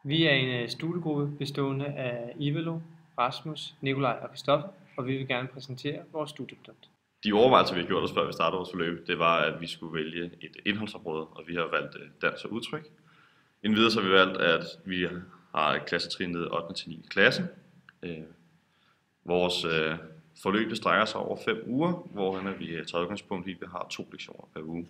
Vi er en studiegruppe bestående af Ivalo, Rasmus, Nikolaj og Christoffer, og vi vil gerne præsentere vores studiepunkt. De overvejelser, vi har gjort os før vi startede vores forløb, det var, at vi skulle vælge et indholdsområde, og vi har valgt dans og udtryk. Endvidere så har vi valgt, at vi har klassetrinnet 8. til 9. klasse. Vores forløb strækker sig over 5 uger, hvor vi tager udgangspunkt i, at vi har 2 lektioner per uge.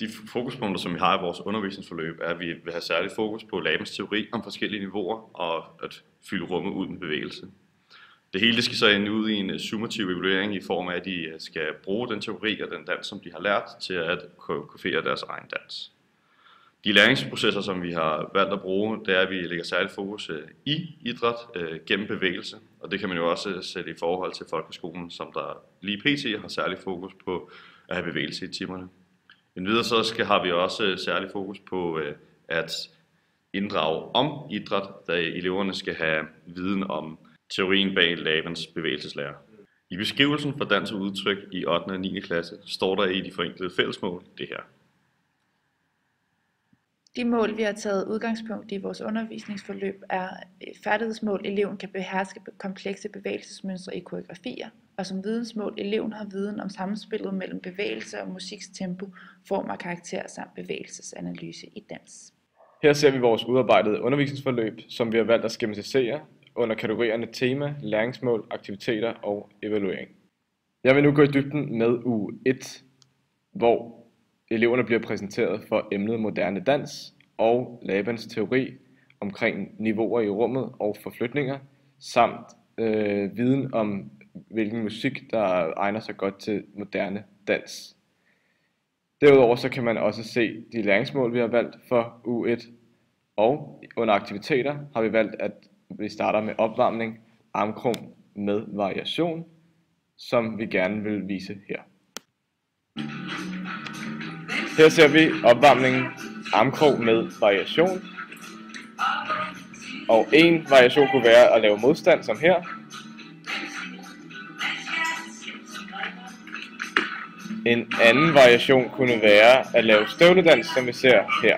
De fokuspunkter, som vi har i vores undervisningsforløb, er, at vi vil have særligt fokus på Labens teori om forskellige niveauer og at fylde rummet ud med bevægelse. Det hele skal så ende ud i en summativ evaluering i form af, at de skal bruge den teori og den dans, som de har lært, til at koreografere deres egen dans. De læringsprocesser, som vi har valgt at bruge, det er, at vi lægger særligt fokus i idræt gennem bevægelse. Og det kan man jo også sætte i forhold til folkeskolen, som der lige pt. Har særligt fokus på at have bevægelse i timerne. Endvidere så har vi også særligt fokus på at inddrage om idræt, da eleverne skal have viden om teorien bag Labens bevægelseslære. I beskrivelsen for dans og udtryk i 8. og 9. klasse står der i de forenklede fællesmål det her. De mål, vi har taget udgangspunkt i vores undervisningsforløb, er færdighedsmål, eleven kan beherske komplekse bevægelsesmønstre i koreografier, og som vidensmål, eleven har viden om samspillet mellem bevægelse og musiks tempo, form og karakter samt bevægelsesanalyse i dans. Her ser vi vores udarbejdede undervisningsforløb, som vi har valgt at skematisere under kategorierne tema, læringsmål, aktiviteter og evaluering. Jeg vil nu gå i dybden med uge 1, hvor eleverne bliver præsenteret for emnet moderne dans og Labens teori omkring niveauer i rummet og forflytninger, samt viden om hvilken musik, der egner sig godt til moderne dans. Derudover så kan man også se de læringsmål, vi har valgt for uge 1, og under aktiviteter har vi valgt, at vi starter med opvarmning, armkrog med variation, som vi gerne vil vise her. Her ser vi opvarmningen armkrog med variation. Og en variation kunne være at lave modstand, som her. En anden variation kunne være at lave støvledans, som vi ser her.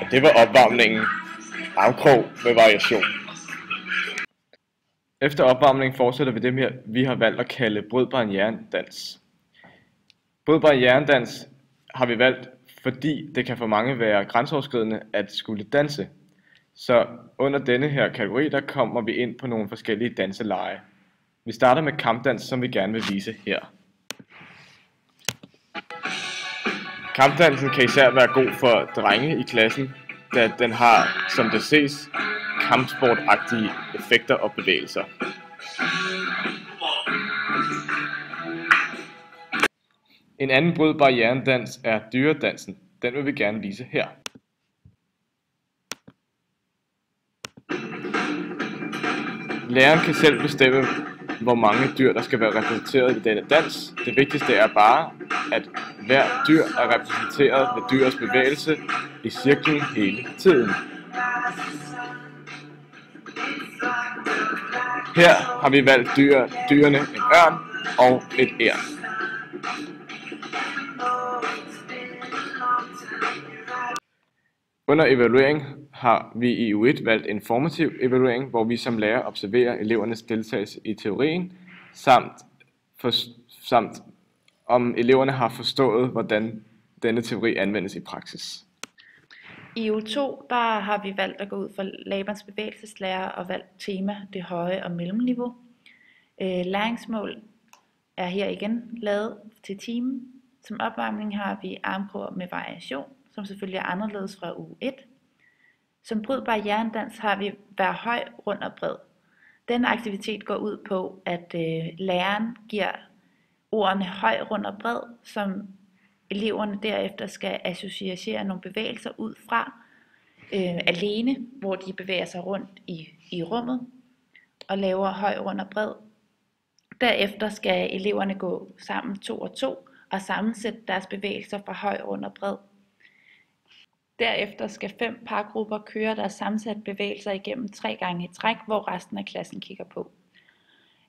Og det var opvarmningen armkrog med variation. Efter opvarmning fortsætter vi det, vi har valgt at kalde brydbar hjernedans. Brydbar hjernedans har vi valgt, fordi det kan for mange være grænseoverskridende at skulle danse. Så under denne her kategori, der kommer vi ind på nogle forskellige danseleje. Vi starter med kampdans, som vi gerne vil vise her. Kampdansen kan især være god for drenge i klassen, da den har, som det ses, kampsportagtige effekter og bevægelser. En anden brydbar hjernedans er dyredansen. Den vil vi gerne vise her. Læreren kan selv bestemme, hvor mange dyr, der skal være repræsenteret i denne dans. Det vigtigste er bare, at hver dyr er repræsenteret ved dyrets bevægelse i cirklen hele tiden. Her har vi valgt dyrene en ørn og et egern. Under evaluering har vi i uge 1 valgt en formativ evaluering, hvor vi som lærer observerer elevernes deltagelse i teorien, samt om eleverne har forstået, hvordan denne teori anvendes i praksis. I uge 2 der har vi valgt at gå ud for Labens bevægelseslære og valgt tema det høje og mellemniveau. Læringsmål er her igen lavet til timen. Som opvarmning har vi armkrog med variation, som selvfølgelig er anderledes fra uge 1. Som brydbar hjernedans har vi vær høj, rund og bred. Denne aktivitet går ud på, at læreren giver ordene høj, rund og bred, som eleverne derefter skal associere nogle bevægelser ud fra alene, hvor de bevæger sig rundt i rummet og laver høj, rund og bred. Derefter skal eleverne gå sammen 2 og 2 og sammensætte deres bevægelser fra høj, rund og bred. Derefter skal 5 pargrupper køre deres sammensatte bevægelser igennem 3 gange i træk, hvor resten af klassen kigger på.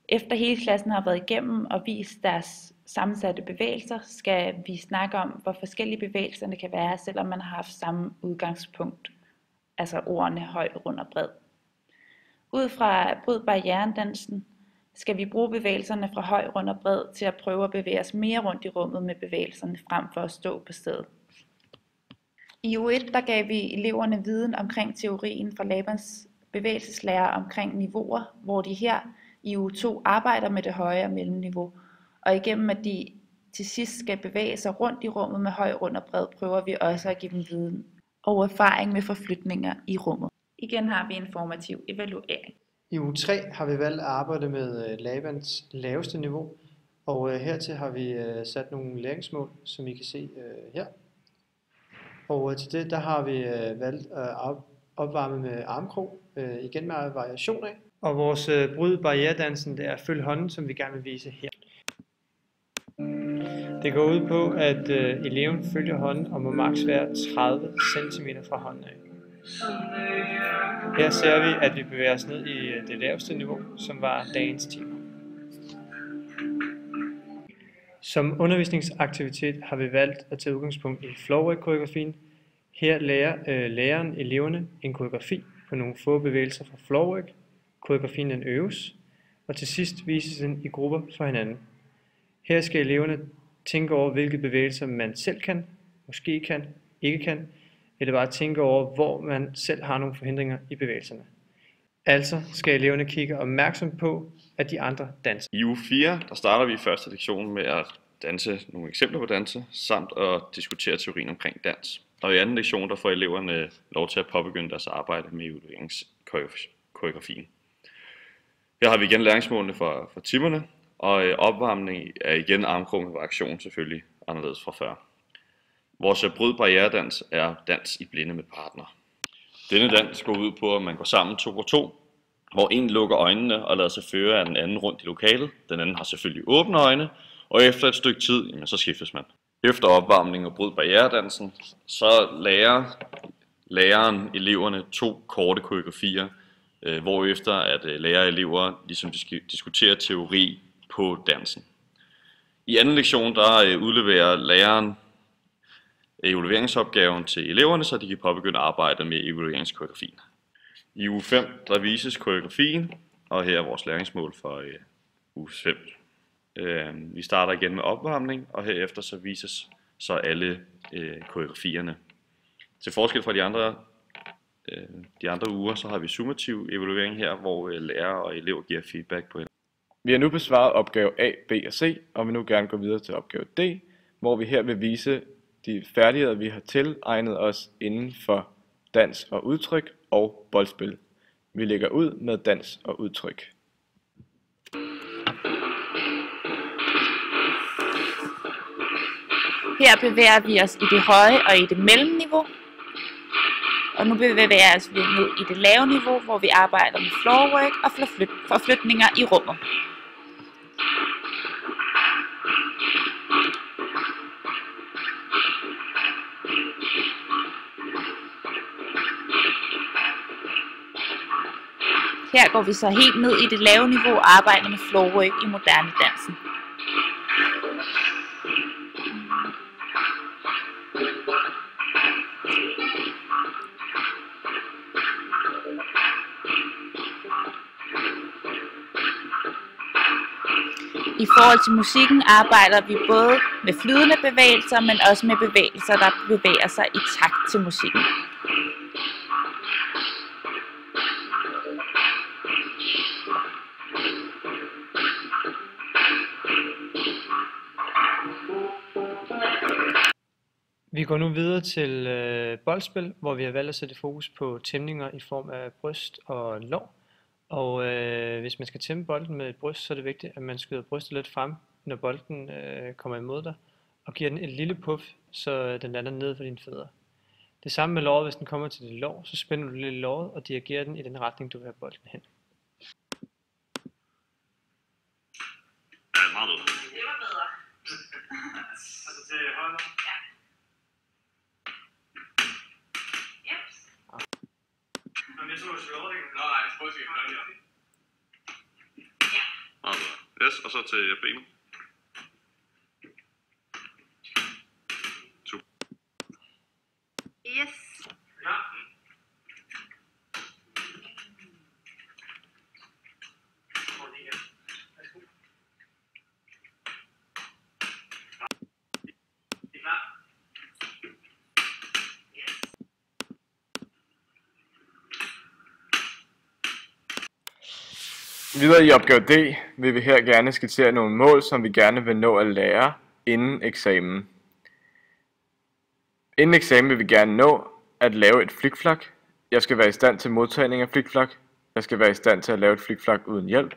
Efter hele klassen har været igennem og vist deres sammensatte bevægelser skal vi snakke om, hvor forskellige bevægelserne kan være, selvom man har haft samme udgangspunkt, altså ordene høj, rund og bred. Ud fra bryd barrieren-dansen skal vi bruge bevægelserne fra høj, rund og bred til at prøve at bevæge os mere rundt i rummet med bevægelserne frem for at stå på stedet. I U1 der gav vi eleverne viden omkring teorien fra Labans bevægelseslære omkring niveauer, hvor de her i U2 arbejder med det høje og mellemniveau, og igennem at de til sidst skal bevæge sig rundt i rummet med høj, rund og bred, prøver vi også at give dem viden og erfaring med forflytninger i rummet. Igen har vi en formativ evaluering. I uge 3 har vi valgt at arbejde med Labans laveste niveau, og hertil har vi sat nogle læringsmål, som I kan se her. Og til det der har vi valgt at opvarme med armkrog, igen med variation af. Og vores bryd barrieredansen, det er følg hånden, som vi gerne vil vise her. Det går ud på, at eleven følger hånden og må maks være 30 cm fra hånden af. Her ser vi, at vi bevæger os ned i det laveste niveau, som var dagens timer. Som undervisningsaktivitet har vi valgt at tage udgangspunkt i floorwork-koreografien. Her lærer læreren eleverne en koreografi på nogle få bevægelser fra floorwork. Koreografien den øves, og til sidst vises den i grupper for hinanden. Her skal eleverne tænke over, hvilke bevægelser man selv kan, måske kan, ikke kan, eller bare tænke over, hvor man selv har nogle forhindringer i bevægelserne. Altså skal eleverne kigge opmærksomt på, at de andre danser. I uge 4 der starter vi i første lektion med at danse nogle eksempler på danse, samt at diskutere teorien omkring dans. Og i anden lektion der får eleverne lov til at påbegynde deres arbejde med evalueringskoreografien. Her har vi igen læringsmålene for timerne, og opvarmning er igen armkrog med variation selvfølgelig anderledes fra før. Vores bryd barrieredans er dans i blinde med partner. Denne dans går ud på, at man går sammen 2 og 2, hvor en lukker øjnene og lader sig føre af den anden rundt i lokalet. Den anden har selvfølgelig åbne øjne, og efter et stykke tid, jamen, så skiftes man. Efter opvarmning og bryd barrieredansen, så lærer læreren eleverne 2 korte koreografier, hvorefter at lærer elever ligesom diskuterer teori på dansen. I anden lektion der udleverer læreren evalueringsopgaven til eleverne, så de kan påbegynde at arbejde med evalueringskoreografien. I uge 5 der vises koreografien, og her er vores læringsmål for uge 5. Vi starter igen med opvarmning, og herefter så vises så alle koreografierne. Til forskel fra de andre uger, så har vi summativ evaluering her, hvor lærer og elever giver feedback på hinanden. Vi har nu besvaret opgave A, B og C, og vil nu gerne gå videre til opgave D, hvor vi her vil vise de færdigheder, vi har tilegnet os inden for dans og udtryk og boldspil. Vi lægger ud med dans og udtryk. Her bevæger vi os i det høje og i det mellemniveau. Og nu bevæger vi os ned i det lave niveau, hvor vi arbejder med floorwork og forflytninger i rummet. Her går vi så helt ned i det lave niveau og arbejder med floorwork i moderne dansen. I forhold til musikken arbejder vi både med flydende bevægelser, men også med bevægelser, der bevæger sig i takt til musikken. Vi går nu videre til boldspil, hvor vi har valgt at sætte fokus på tæmninger i form af bryst og lår. Og hvis man skal tæmme bolden med et bryst, så er det vigtigt, at man skyder brystet lidt frem, når bolden kommer imod dig, og giver den et lille puff, så den lander ned for dine fødder. Det samme med låret, hvis den kommer til dit lår, så spænder du lidt låret og dirigerer den i den retning, du vil have bolden hen. Ja, meget bedre. Det var bedre. Altså til højre? Ja. Jeps. Jamen, jeg tror, du slår det. Nej, jeg prøver at sige, hvordan jeg Ja. meget bedre. Yes, og så til benet. Yes. Videre i opgave D vil vi her gerne skitsere nogle mål, som vi gerne vil nå at lære inden eksamen. Inden eksamen vil vi gerne nå at lave et flikflak. Jeg skal være i stand til modtagning af flikflak. Jeg skal være i stand til at lave et flikflak uden hjælp.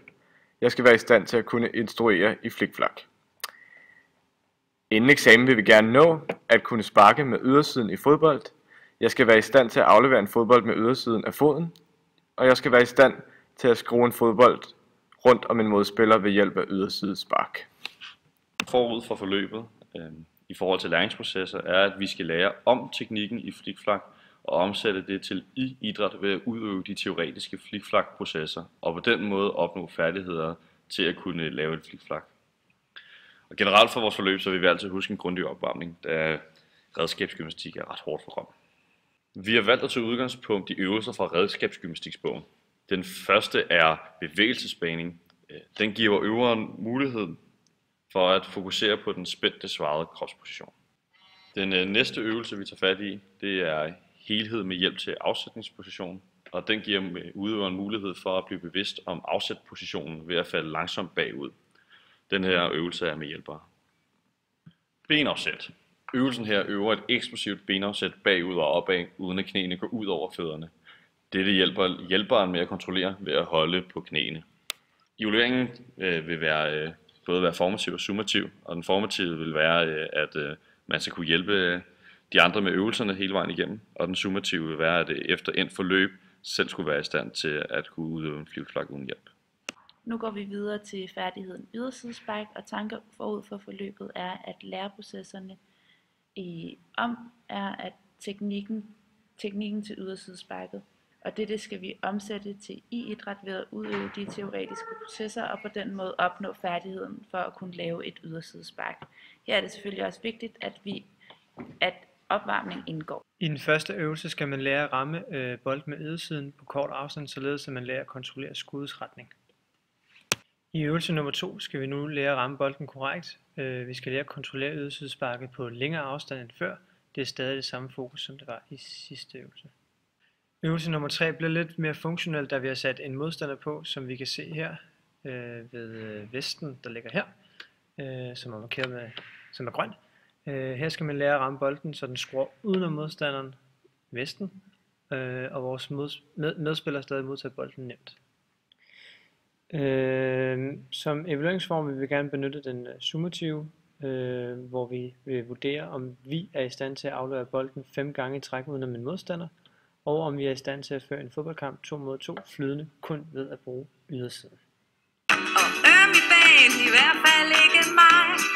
Jeg skal være i stand til at kunne instruere i flikflak. Inden eksamen vil vi gerne nå at kunne sparke med ydersiden i fodbold. Jeg skal være i stand til at aflevere en fodbold med ydersiden af foden. Og jeg skal være i stand til at skrue en fodbold rundt om en modspiller ved hjælp af ydersidespark. Forud for forløbet i forhold til læringsprocesser er, at vi skal lære om teknikken i flikflak og omsætte det til i idræt ved at udøve de teoretiske flikflak-processer og på den måde opnå færdigheder til at kunne lave et flikflak. Og generelt for vores forløb, så vil vi altid huske en grundig opvarmning, da redskabsgymnastik er ret hårdt program. Vi har valgt at tage udgangspunkt i øvelser fra redskabsgymnastiksbogen. Den første er bevægelsesbaning. Den giver øveren mulighed for at fokusere på den spændte svarede kropsposition. Den næste øvelse, vi tager fat i, det er helhed med hjælp til afsætningsposition, og den giver udøveren mulighed for at blive bevidst om afsætpositionen ved at falde langsomt bagud. Den her øvelse er med hjælpere. Benafsæt. Øvelsen her øver et eksplosivt benafsæt bagud og opad, uden at knæene går ud over fødderne. Dette hjælper hjælperen med at kontrollere ved at holde på knæene. Evalueringen vil både være formativ og summativ, og den formative vil være, at man skal kunne hjælpe de andre med øvelserne hele vejen igennem, og den summative vil være, at efter endt forløb selv skulle være i stand til at kunne udøve en flikflak uden hjælp. Nu går vi videre til færdigheden ydersidespark, og tanker forud for forløbet er, at læreprocesserne er at teknikken til ydersidesparket, og dette skal vi omsætte til i-idræt ved at udøve de teoretiske processer og på den måde opnå færdigheden for at kunne lave et ydersidespark. Her er det selvfølgelig også vigtigt, at opvarmning indgår. I den første øvelse skal man lære at ramme bold med ydersiden på kort afstand, således at man lærer at kontrollere skuddets retning. I øvelse nummer 2 skal vi nu lære at ramme bolden korrekt. Vi skal lære at kontrollere ydersidesparket på længere afstand end før. Det er stadig det samme fokus, som det var i sidste øvelse. Øvelse nummer 3 bliver lidt mere funktionel, da vi har sat en modstander på, som vi kan se her ved vesten, der ligger her, som er markeret med, som er grøn. Her skal man lære at ramme bolden, så den skruer udenom modstanderen, vesten, og vores medspiller stadig modtager bolden nemt. Som evalueringsform vil vi gerne benytte den summative, hvor vi vil vurdere, om vi er i stand til at aflevere bolden 5 gange i træk udenom en modstander, og om vi er i stand til at føre en fodboldkamp 2 mod 2 flydende kun ved at bruge ydersiden. Og i hvert fald ikke mig.